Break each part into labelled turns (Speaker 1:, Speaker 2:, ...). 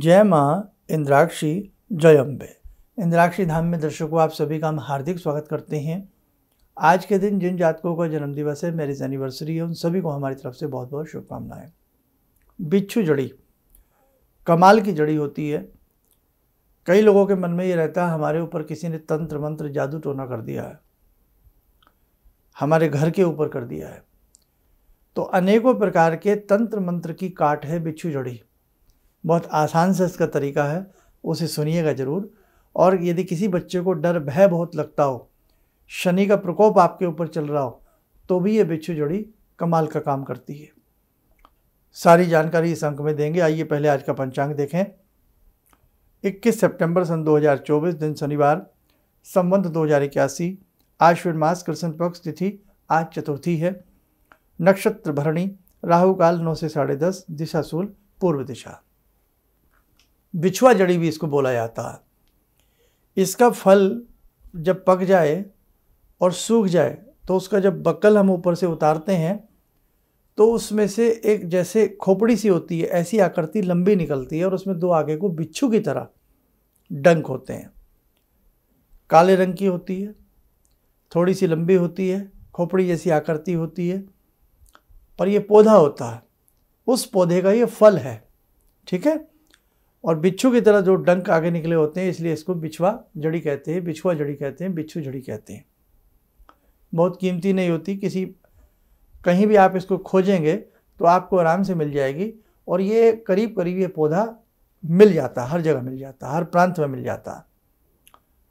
Speaker 1: जय माँ इंद्राक्षी जय अम्बे। इंद्राक्षी धाम में दर्शकों आप सभी का हम हार्दिक स्वागत करते हैं। आज के दिन जिन जातकों का जन्म दिवस है, मैरिज एनिवर्सरी है, उन सभी को हमारी तरफ से बहुत बहुत शुभकामनाएं। बिच्छू जड़ी कमाल की जड़ी होती है। कई लोगों के मन में ये रहता है हमारे ऊपर किसी ने तंत्र मंत्र जादू टोना कर दिया है, हमारे घर के ऊपर कर दिया है। तो अनेकों प्रकार के तंत्र मंत्र की काट है बिच्छू जड़ी। बहुत आसान से इसका तरीका है, उसे सुनिएगा ज़रूर। और यदि किसी बच्चे को डर भय बहुत लगता हो, शनि का प्रकोप आपके ऊपर चल रहा हो, तो भी ये बिच्छू जड़ी कमाल का काम करती है। सारी जानकारी इस अंक में देंगे। आइए पहले आज का पंचांग देखें। 21 सितंबर सन 2024, दिन शनिवार, संवत 2081, आश्विन मास, कृष्ण पक्ष, तिथि आज चतुर्थी है, नक्षत्र भरणी, राहु काल 9 से 10:30, दिशा शूल पूर्व दिशा। बिछुआ जड़ी भी इसको बोला जाता है। इसका फल जब पक जाए और सूख जाए तो उसका जब बक्कल हम ऊपर से उतारते हैं तो उसमें से एक जैसे खोपड़ी सी होती है, ऐसी आकृति लंबी निकलती है और उसमें दो आगे को बिच्छू की तरह डंक होते हैं। काले रंग की होती है, थोड़ी सी लंबी होती है, खोपड़ी जैसी आकृति होती है और ये पौधा होता है। उस पौधे का ये फल है, ठीक है। और बिच्छू की तरह जो डंक आगे निकले होते हैं, इसलिए इसको बिछुआ जड़ी कहते हैं, बिछुआ जड़ी कहते हैं, बिच्छू जड़ी कहते हैं। बहुत कीमती नहीं होती, कहीं भी आप इसको खोजेंगे तो आपको आराम से मिल जाएगी। और ये करीब करीब ये पौधा मिल जाता है, हर जगह मिल जाता है, हर प्रांत में मिल जाता है।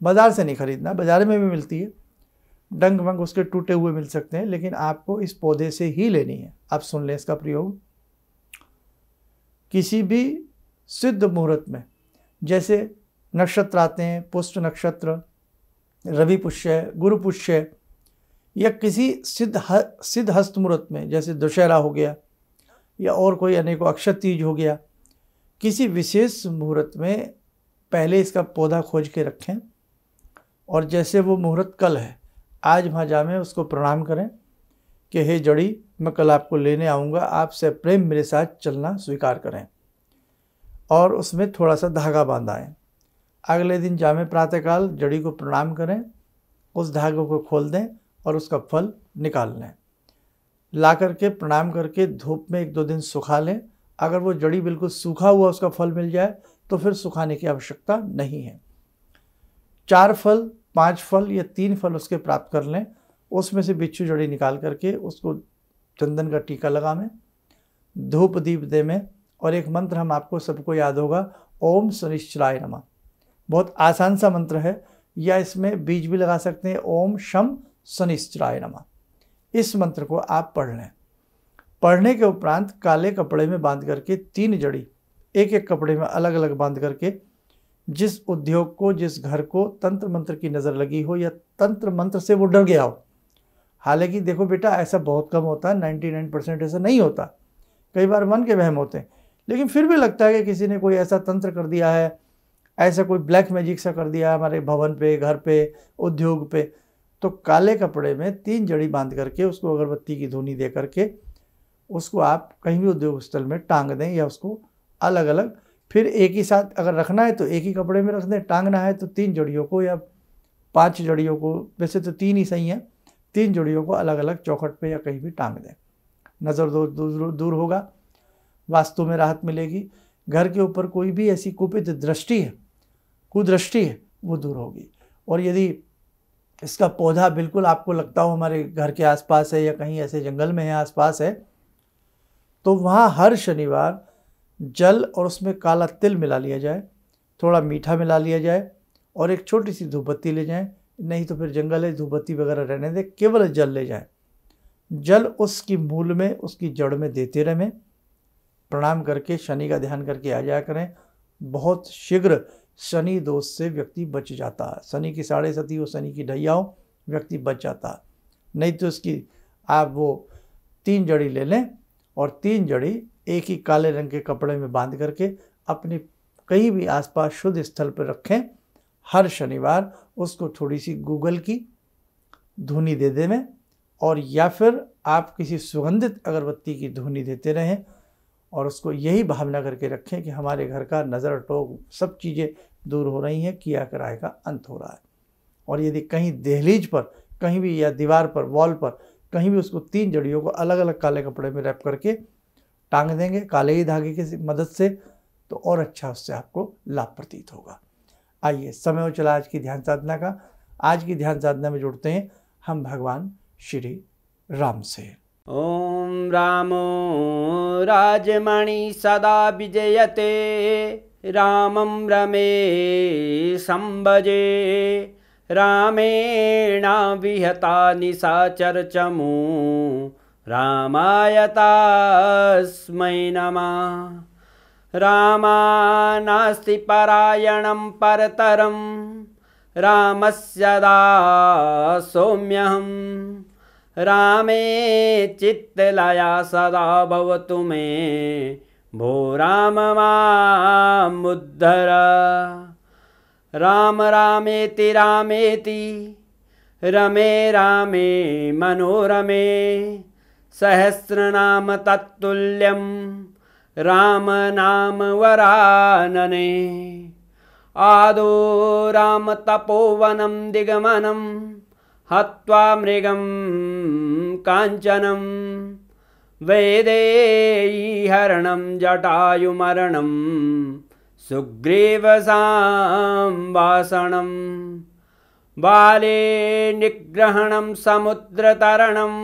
Speaker 1: बाज़ार से नहीं खरीदना, बाज़ार में भी मिलती है, डंक वंक उसके टूटे हुए मिल सकते हैं, लेकिन आपको इस पौधे से ही लेनी है। आप सुन लें इसका प्रयोग। किसी भी सिद्ध मुहूर्त में, जैसे नक्षत्र आते हैं, पुष्य नक्षत्र, रवि पुष्य, गुरु पुष्य, या किसी सिद्ध हस्त मुहूर्त में, जैसे दशहरा हो गया या और कोई अनेकों अक्षय तीज हो गया, किसी विशेष मुहूर्त में पहले इसका पौधा खोज के रखें और जैसे वो मुहूर्त कल है, आज वहाँ जामें उसको प्रणाम करें कि हे जड़ी, मैं कल आपको लेने आऊँगा, आपसे प्रेम मेरे साथ चलना स्वीकार करें। और उसमें थोड़ा सा धागा बांधाएं। अगले दिन जामें प्रातःकाल, जड़ी को प्रणाम करें, उस धागे को खोल दें और उसका फल निकाल लें। ला करके प्रणाम करके धूप में 1-2 दिन सुखा लें। अगर वो जड़ी बिल्कुल सूखा हुआ उसका फल मिल जाए तो फिर सुखाने की आवश्यकता नहीं है। 4 फल, 5 फल या 3 फल उसके प्राप्त कर लें। उसमें से बिच्छू जड़ी निकाल करके उसको चंदन का टीका लगावें, धूप दीप दे में। और एक मंत्र हम आपको सबको याद होगा, ओम शनिश्चराय नमः। बहुत आसान सा मंत्र है, या इसमें बीज भी लगा सकते हैं, ओम शम शनिश्चराय नमः। इस मंत्र को आप पढ़ लें। पढ़ने के उपरांत काले कपड़े में बांध करके 3 जड़ी एक एक कपड़े में अलग अलग बांध करके, जिस उद्योग को, जिस घर को तंत्र मंत्र की नज़र लगी हो या तंत्र मंत्र से वो डर गया हो, हालांकि देखो बेटा, ऐसा बहुत कम होता है, 99% ऐसा नहीं होता, कई बार मन के वहम होते हैं, लेकिन फिर भी लगता है कि किसी ने कोई ऐसा तंत्र कर दिया है, ऐसा कोई ब्लैक मैजिक सा कर दिया है हमारे भवन पे, घर पे, उद्योग पे, तो काले कपड़े में 3 जड़ी बांध करके उसको अगरबत्ती की धूनी दे करके उसको आप कहीं भी उद्योग स्थल में टांग दें, या उसको अलग अलग फिर एक ही साथ अगर रखना है तो एक ही कपड़े में रख दें, टांगना है तो 3 जड़ियों को या 5 जड़ियों को, वैसे तो 3 ही सही हैं, 3 जड़ियों को अलग अलग चौखट पे या कहीं भी टांग दें। नज़र दूर होगा, वास्तु में राहत मिलेगी। घर के ऊपर कोई भी ऐसी कुदृष्टि है वो दूर होगी। और यदि इसका पौधा बिल्कुल आपको लगता हो हमारे घर के आसपास है या कहीं ऐसे जंगल में है, आसपास है, तो वहाँ हर शनिवार जल और उसमें काला तिल मिला लिया जाए, थोड़ा मीठा मिला लिया जाए और एक छोटी सी धूपबत्ती ले जाएं। नहीं तो फिर जंगल है, धूपबत्ती वगैरह रहने दें, केवल जल ले जाएं। जल उसकी मूल में, उसकी जड़ में देते रहें। प्रणाम करके शनि का ध्यान करके आ जाया करें। बहुत शीघ्र शनि दोष से व्यक्ति बच जाता है। शनि की 7.5 हो, शनि की ढैया हो, व्यक्ति बच जाता है। नहीं तो इसकी आप वो 3 जड़ी ले लें और 3 जड़ी एक ही काले रंग के कपड़े में बांध करके अपने कहीं भी आसपास शुद्ध स्थल पर रखें। हर शनिवार उसको थोड़ी सी गूगल की धूनी दे दें, और या फिर आप किसी सुगंधित अगरबत्ती की धूनी देते रहें और उसको यही भावना करके रखें कि हमारे घर का नज़र टोक सब चीज़ें दूर हो रही हैं, किया कराए का अंत हो रहा है। और यदि कहीं दहलीज पर कहीं भी या दीवार पर वॉल पर कहीं भी उसको 3 जड़ियों को अलग अलग काले कपड़े में रैप करके टांग देंगे काले ही धागे की मदद से, तो और अच्छा उससे आपको लाभ प्रतीत होगा। आइए, समय हो चला आज की ध्यान साधना का। आज की ध्यान साधना में जुड़ते हैं हम भगवान श्री राम से।
Speaker 2: ओम रामो राजमणि सदा विजयते, रामं रमे संभजे, रामेण विहता निशाचरचमू, रामाय तस्मै नमः। रामानास्ति परायणं परतरं, रामस्य दासोऽम्यहम्। रामे चित्तलया सदा भवतु मे, भो राम मामुद्धर। राम रामेति रामेति, रमे रामे मनोरमे, सहस्रनाम तत्तुल्यं, राम नाम वरानने। आदो राम तपोवनं दिगमनं, हत्वा मृगं काञ्चनं, वैदेहीहरणं जटायुमरणं, सुग्रीवसंभाषणं। बाले निग्रहणं समुद्रतरणं,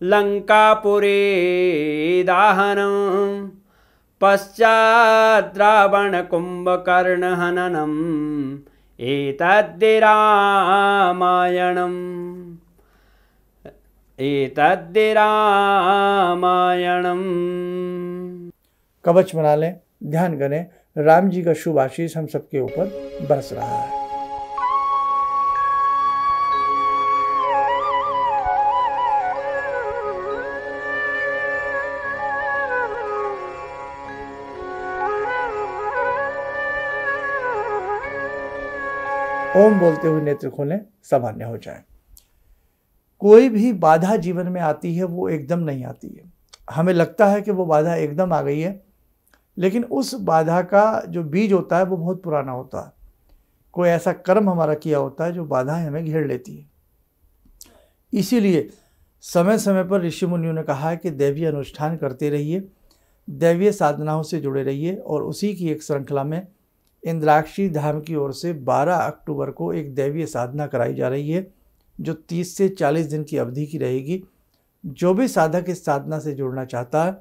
Speaker 2: लङ्कापुरे दाहनं, पश्चात् रावणकुम्भकर्णहननं, एतद्धि रामायणम्।
Speaker 1: कवच बना लें, ध्यान करें, राम जी का शुभ आशीष हम सबके ऊपर बरस रहा है। ओम बोलते हुए नेत्र खोलें, सामान्य हो जाए। कोई भी बाधा जीवन में आती है वो एकदम नहीं आती है। हमें लगता है कि वो बाधा एकदम आ गई है, लेकिन उस बाधा का जो बीज होता है वो बहुत पुराना होता है। कोई ऐसा कर्म हमारा किया होता है जो बाधाएं हमें घेर लेती है। इसीलिए समय समय पर ऋषि मुनियों ने कहा है कि दैवीय अनुष्ठान करते रहिए, दैवीय साधनाओं से जुड़े रहिए। और उसी की एक श्रृंखला में इंद्राक्षी धाम की ओर से 12 अक्टूबर को एक दैवीय साधना कराई जा रही है जो 30 से 40 दिन की अवधि की रहेगी। जो भी साधक इस साधना से जुड़ना चाहता है,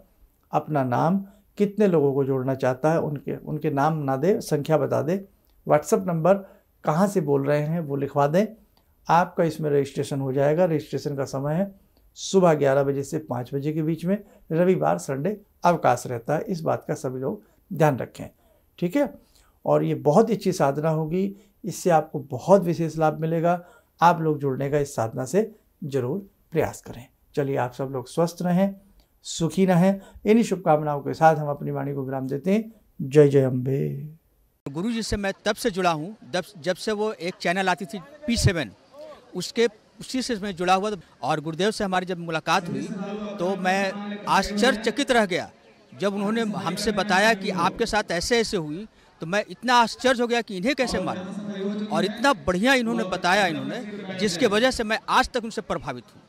Speaker 1: अपना नाम, कितने लोगों को जोड़ना चाहता है, उनके नाम ना दे, संख्या बता दे, व्हाट्सएप नंबर कहाँ से बोल रहे हैं वो लिखवा दें, आपका इसमें रजिस्ट्रेशन हो जाएगा। रजिस्ट्रेशन का समय है सुबह 11 बजे से 5 बजे के बीच में। रविवार संडे अवकाश रहता है, इस बात का सभी लोग ध्यान रखें, ठीक है। और ये बहुत अच्छी साधना होगी, इससे आपको बहुत विशेष लाभ मिलेगा। आप लोग जुड़ने का इस साधना से जरूर प्रयास करें। चलिए, आप सब लोग स्वस्थ रहें, सुखी रहें। इन्हीं शुभकामनाओं के साथ हम अपनी वाणी को विराम देते हैं। जय जय अम्बे।
Speaker 3: गुरु जी से मैं तब से जुड़ा हूँ जब से वो एक चैनल आती थी P7, उसी से मैं जुड़ा हुआ। और गुरुदेव से हमारी जब मुलाकात हुई तो मैं आश्चर्यचकित रह गया। जब उन्होंने हमसे बताया कि आपके साथ ऐसे ऐसे हुई, तो मैं इतना आश्चर्य हो गया कि इन्हें कैसे मालूम। और इतना बढ़िया इन्होंने बताया, जिसके वजह से मैं आज तक उनसे प्रभावित हूँ।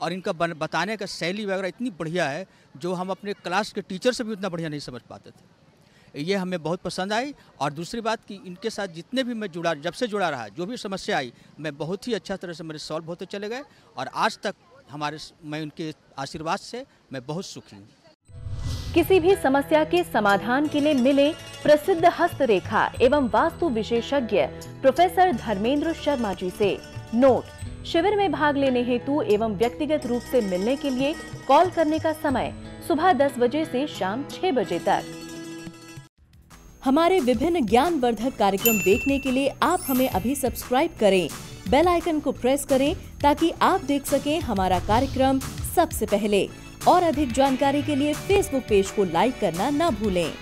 Speaker 3: और इनका बताने का शैली वगैरह इतनी बढ़िया है जो हम अपने क्लास के टीचर से भी उतना बढ़िया नहीं समझ पाते थे। ये हमें बहुत पसंद आई। और दूसरी बात कि इनके साथ जितने भी मैं जुड़ा, जब से जुड़ा रहा, जो भी समस्या आई, मैं बहुत ही अच्छा तरह से मेरे सॉल्व होते चले गए। और आज तक मैं उनके आशीर्वाद से मैं बहुत सुखी हूँ।
Speaker 4: किसी भी समस्या के समाधान के लिए मिले प्रसिद्ध हस्तरेखा एवं वास्तु विशेषज्ञ प्रोफेसर धर्मेंद्र शर्मा जी से। नोट: शिविर में भाग लेने हेतु एवं व्यक्तिगत रूप से मिलने के लिए कॉल करने का समय सुबह 10 बजे से शाम 6 बजे तक। हमारे विभिन्न ज्ञानवर्धक कार्यक्रम देखने के लिए आप हमें अभी सब्सक्राइब करें, बेल आइकन को प्रेस करें ताकि आप देख सकें हमारा कार्यक्रम सबसे पहले। और अधिक जानकारी के लिए फेसबुक पेज को लाइक करना न भूलें।